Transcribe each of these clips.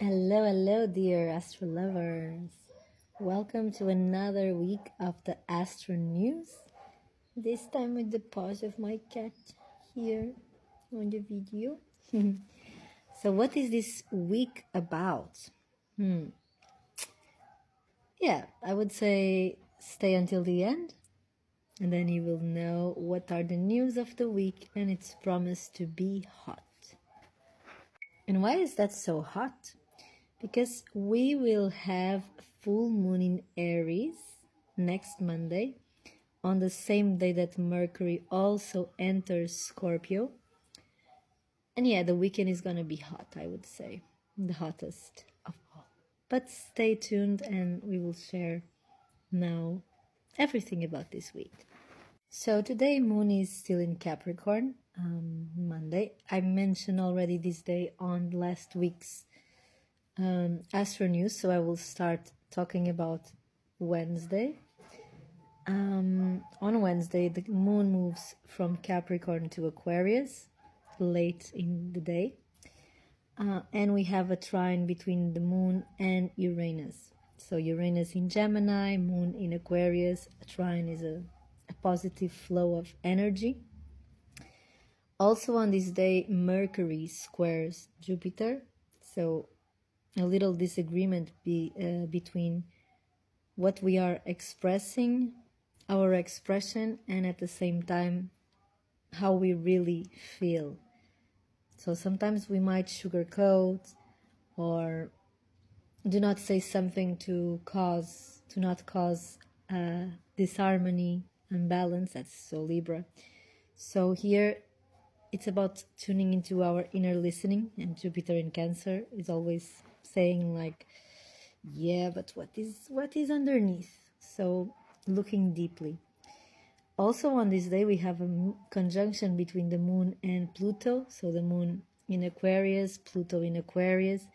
Hello, dear astrolovers. Welcome to another week of the ASTRONEWS. This time with the pause of my cat here on the video. So what is this week about? Yeah, I would say stay until the end, and then you will know what are the news of the week, and it's promised to be hot. And why is that so hot? Because we will have full moon in Aries next Monday, on the same day that Mercury also enters Scorpio. And yeah, the weekend is gonna be hot, I would say, the hottest of all. But stay tuned and we will share now everything about this week. So today moon is still in Capricorn, Monday. I mentioned already this day on last week's AstroNews, so I will start talking about Wednesday. On Wednesday, the moon moves from Capricorn to Aquarius late in the day, and we have a trine between the moon and Uranus. So Uranus in Gemini, moon in Aquarius. A trine is a positive flow of energy. Also on this day, Mercury squares Jupiter, so a little disagreement between what we are expressing, our expression, and at the same time how we really feel. So sometimes we might sugarcoat or do not say something to not cause disharmony, imbalance. That's so Libra. So here it's about tuning into our inner listening, and Jupiter in Cancer is always saying like, yeah, but what is underneath? So looking deeply. Also on this day we have a conjunction between the moon and Pluto. So the moon in Aquarius, Pluto in Aquarius.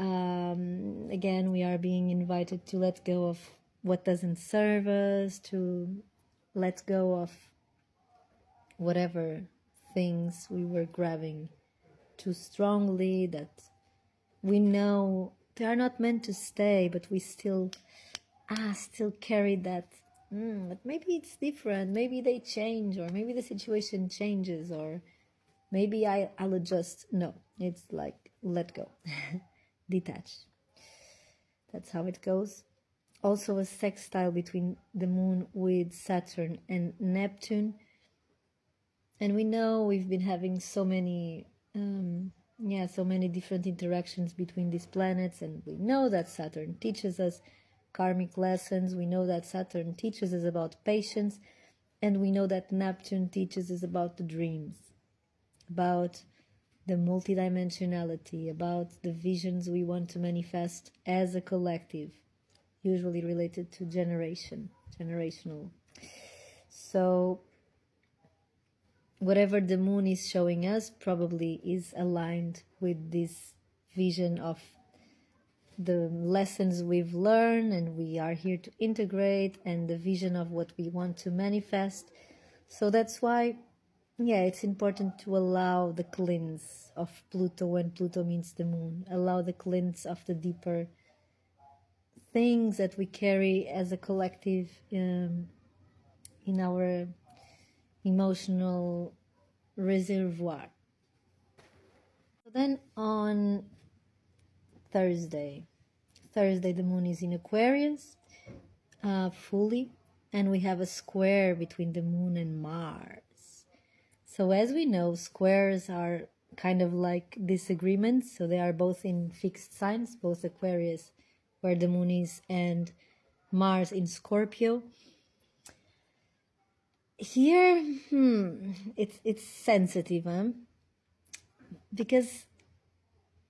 Again, we are being invited to let go of what doesn't serve us, to let go of whatever things we were grabbing too strongly, that we know they are not meant to stay, but we still carry that. But maybe it's different, maybe they change, or maybe the situation changes, or maybe I'll adjust. No, it's like let go. Detach. That's how it goes. Also a sextile between the moon with Saturn and Neptune. And we know we've been having so many different interactions between these planets, and we know that Saturn teaches us karmic lessons. We know that Saturn teaches us about patience, and we know that Neptune teaches us about the dreams, about the multidimensionality, about the visions we want to manifest as a collective, usually related to generational. So whatever the moon is showing us probably is aligned with this vision of the lessons we've learned and we are here to integrate, and the vision of what we want to manifest. So that's why, it's important to allow the cleanse of Pluto when Pluto means the moon. Allow the cleanse of the deeper things that we carry as a collective in our emotional reservoir. So then on Thursday the moon is in Aquarius fully, and we have a square between the moon and Mars. So as we know, squares are kind of like disagreements, so they are both in fixed signs, both Aquarius where the moon is and Mars in Scorpio. Here it's sensitive, because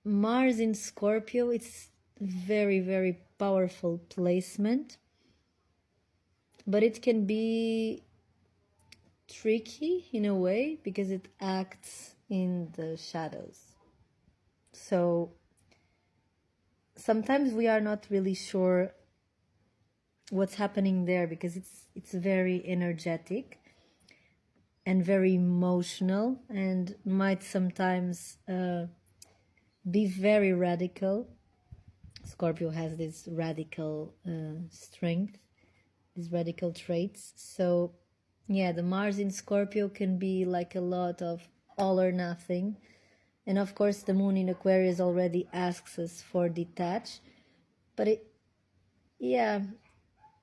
Mars in Scorpio, it's very, very powerful placement, but it can be tricky in a way because it acts in the shadows. So sometimes we are not really sure what's happening there, because it's very energetic and very emotional, and might sometimes be very radical. Scorpio has this radical strength, these radical traits. So yeah, the Mars in Scorpio can be like a lot of all or nothing. And of course, the moon in Aquarius already asks us for detach. But yeah,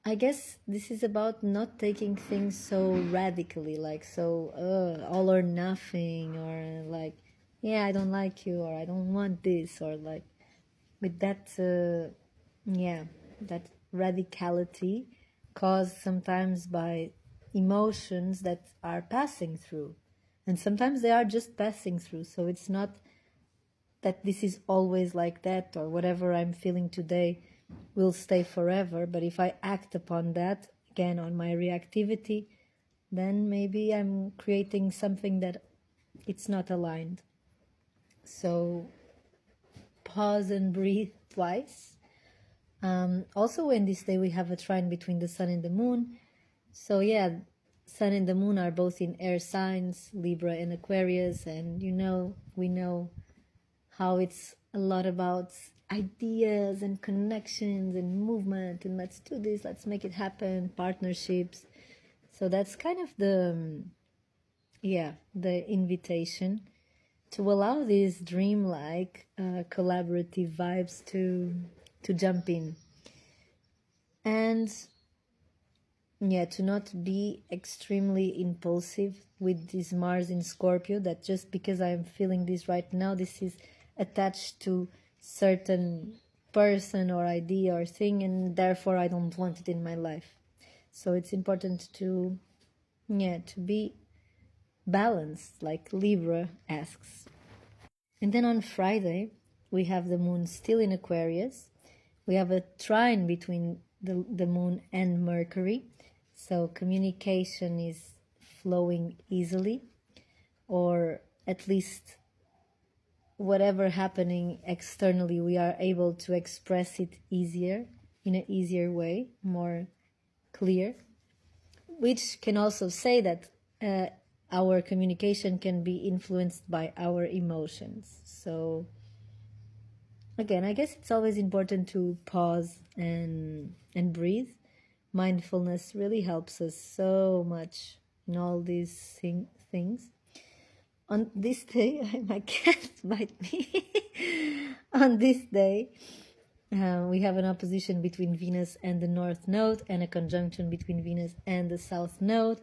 I guess this is about not taking things so radically, like so all or nothing, or like, yeah, I don't like you, or I don't want this, or like with that, yeah, that radicality caused sometimes by emotions that are passing through. And sometimes they are just passing through. So it's not that this is always like that, or whatever I'm feeling today will stay forever. But if I act upon that, again, on my reactivity, then maybe I'm creating something that it's not aligned. So pause and breathe twice. Also, in this day, we have a trine between the sun and the moon. So yeah, sun and the moon are both in air signs, Libra and Aquarius. And we know how it's a lot about ideas and connections and movement, and let's do this, let's make it happen, partnerships. So that's kind of the invitation to allow these dreamlike collaborative vibes to jump in. And yeah, to not be extremely impulsive with this Mars in Scorpio, that just because I'm feeling this right now, this is attached to certain person or idea or thing, and therefore I don't want it in my life. So it's important to be balanced, like Libra asks. And then on Friday, we have the moon still in Aquarius. We have a trine between the moon and Mercury. So communication is flowing easily, or at least whatever happening externally, we are able to express it easier, in an easier way, more clear. Which can also say that our communication can be influenced by our emotions. So again, I guess it's always important to pause and breathe. Mindfulness really helps us so much in all these things. On this day, my cat bite me. On this day, we have an opposition between Venus and the North Node, and a conjunction between Venus and the South Node.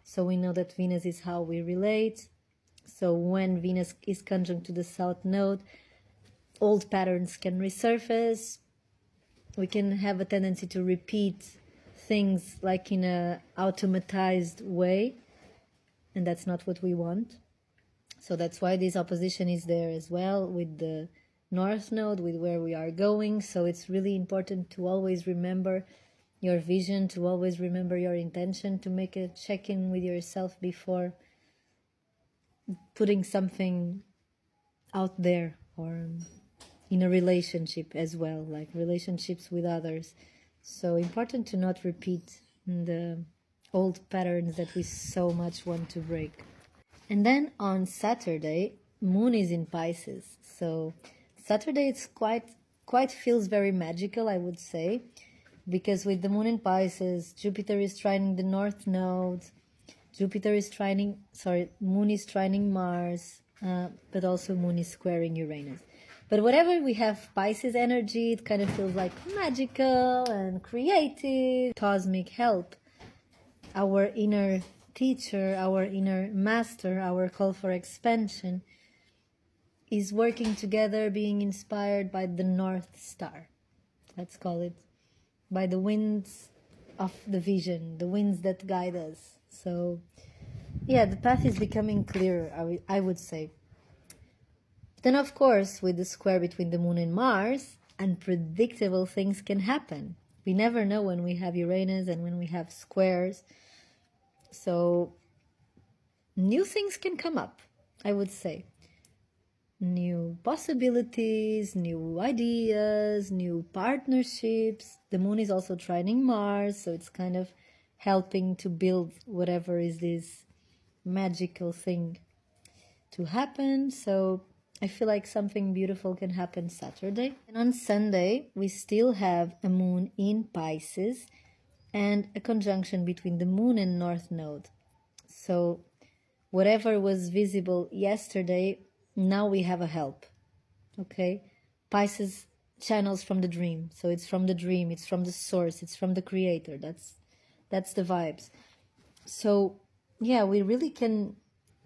So we know that Venus is how we relate. So when Venus is conjunct to the South Node, old patterns can resurface. We can have a tendency to repeat things like in a automatized way, and that's not what we want. So that's why this opposition is there as well with the North Node, with where we are going. So it's really important to always remember your vision, to always remember your intention, to make a check-in with yourself before putting something out there, or in a relationship as well, like relationships with others. So important to not repeat the old patterns that we so much want to break. And then on Saturday, moon is in Pisces. So Saturday it's quite feels very magical, I would say, because with the moon in Pisces, Jupiter is trining the North Node, moon is trining Mars, but also moon is squaring Uranus. But whatever we have Pisces energy, it kind of feels like magical and creative, cosmic help. Our inner teacher, our inner master, our call for expansion is working together, being inspired by the North Star, let's call it, by the winds of the vision, the winds that guide us. So yeah, the path is becoming clearer, I would say. Then, of course, with the square between the moon and Mars, unpredictable things can happen. We never know when we have Uranus and when we have squares. So new things can come up, I would say. New possibilities, new ideas, new partnerships. The moon is also trining Mars, so it's kind of helping to build whatever is this magical thing to happen. So I feel like something beautiful can happen Saturday. And on Sunday, we still have a moon in Pisces and a conjunction between the moon and North Node. So whatever was visible yesterday, now we have a help. Okay? Pisces channels from the dream. So it's from the dream, it's from the source, it's from the creator. That's the vibes. So yeah, we really can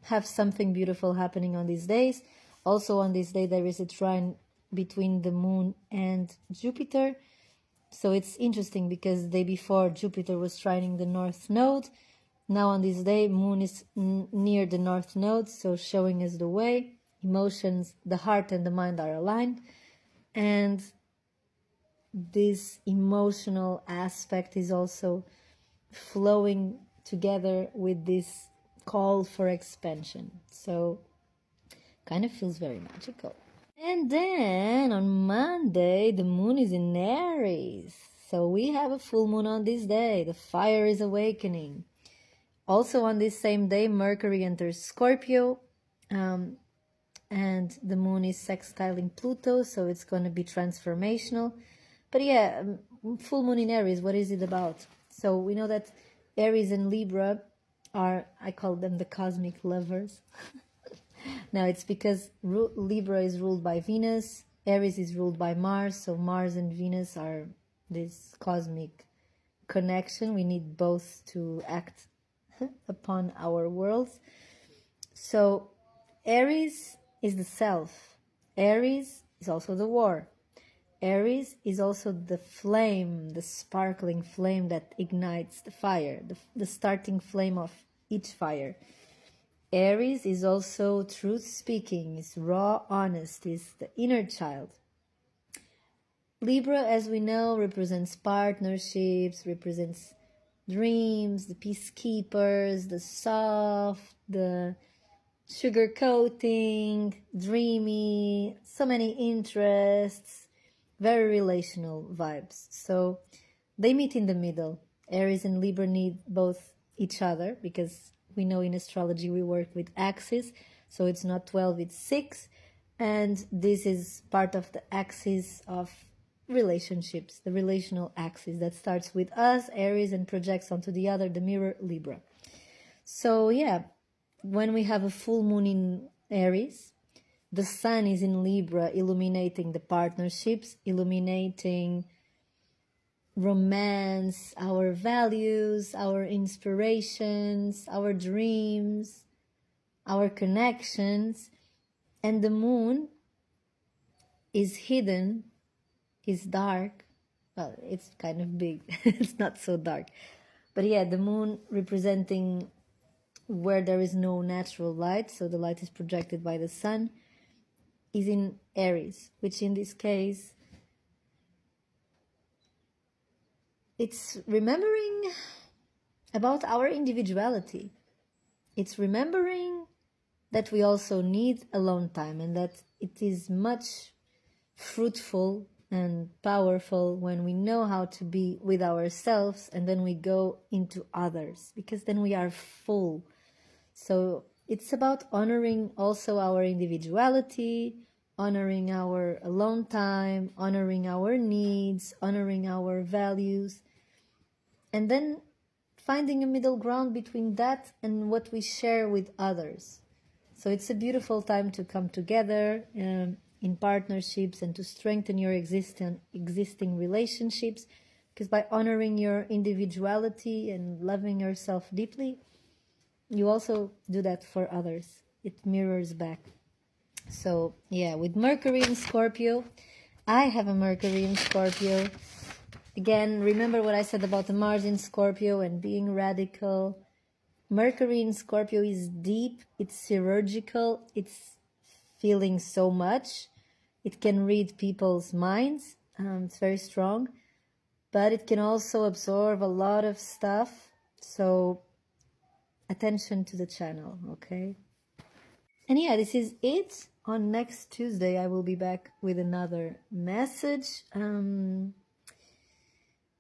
have something beautiful happening on these days. Also on this day there is a trine between the moon and Jupiter. So it's interesting because the day before Jupiter was trining the North Node. Now on this day moon is near the North Node, so showing us the way. Emotions, the heart and the mind are aligned, and this emotional aspect is also flowing together with this call for expansion. So kind of feels very magical. And then on Monday, the moon is in Aries. So we have a full moon on this day. The fire is awakening. Also on this same day, Mercury enters Scorpio. And the moon is sextiling Pluto, so it's going to be transformational. But yeah, full moon in Aries, what is it about? So we know that Aries and Libra are, I call them the cosmic lovers. Now it's because Libra is ruled by Venus, Aries is ruled by Mars, so Mars and Venus are this cosmic connection. We need both to act upon our worlds. So Aries is the self. Aries is also the war. Aries is also the flame, the sparkling flame that ignites the fire, the starting flame of each fire. Aries is also truth speaking, is raw, honest, is the inner child. Libra, as we know, represents partnerships, represents dreams, the peacekeepers, the soft, the sugarcoating, dreamy, so many interests, very relational vibes. So they meet in the middle. Aries and Libra need both each other because we know in astrology we work with axes. So it's not 12, it's 6. And this is part of the axis of relationships, the relational axis that starts with us, Aries, and projects onto the other, the mirror, Libra. So yeah, when we have a full moon in Aries, the sun is in Libra, illuminating the partnerships, illuminating romance, our values, our inspirations, our dreams, our connections. And the moon is hidden, is dark. Well, it's kind of big. It's not so dark. But yeah, the moon representing where there is no natural light, so the light is projected by the sun, is in Aries, which in this case, it's remembering about our individuality. It's remembering that we also need alone time and that it is much fruitful and powerful when we know how to be with ourselves and then we go into others, because then we are full. So it's about honoring also our individuality, honoring our alone time, honoring our needs, honoring our values, and then finding a middle ground between that and what we share with others. So it's a beautiful time to come together in partnerships and to strengthen your existing relationships, because by honoring your individuality and loving yourself deeply, you also do that for others. It mirrors back. So yeah, with Mercury in Scorpio, I have a Mercury in Scorpio. Again, remember what I said about the Mars in Scorpio and being radical. Mercury in Scorpio is deep, it's chirurgical, it's feeling so much. It can read people's minds, it's very strong, but it can also absorb a lot of stuff. So attention to the channel, okay? And yeah, this is it. On next Tuesday, I will be back with another message.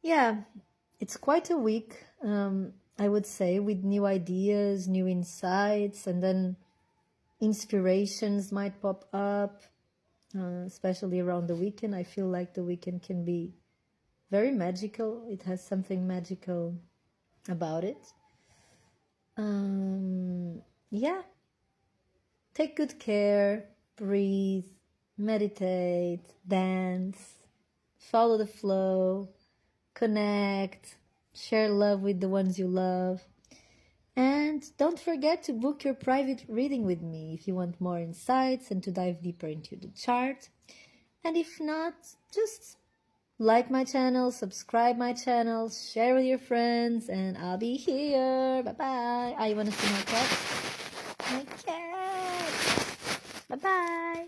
Yeah, it's quite a week, I would say, with new ideas, new insights, and then Inspirations might pop up, especially around the weekend. I feel like the weekend can be very magical. It has something magical about it. Yeah. Take good care, breathe, meditate, dance, follow the flow, connect, share love with the ones you love. And don't forget to book your private reading with me if you want more insights and to dive deeper into the chart. And if not, just like my channel, subscribe my channel, share with your friends, and I'll be here. Bye-bye. You want to see my cat? My cat. Bye-bye.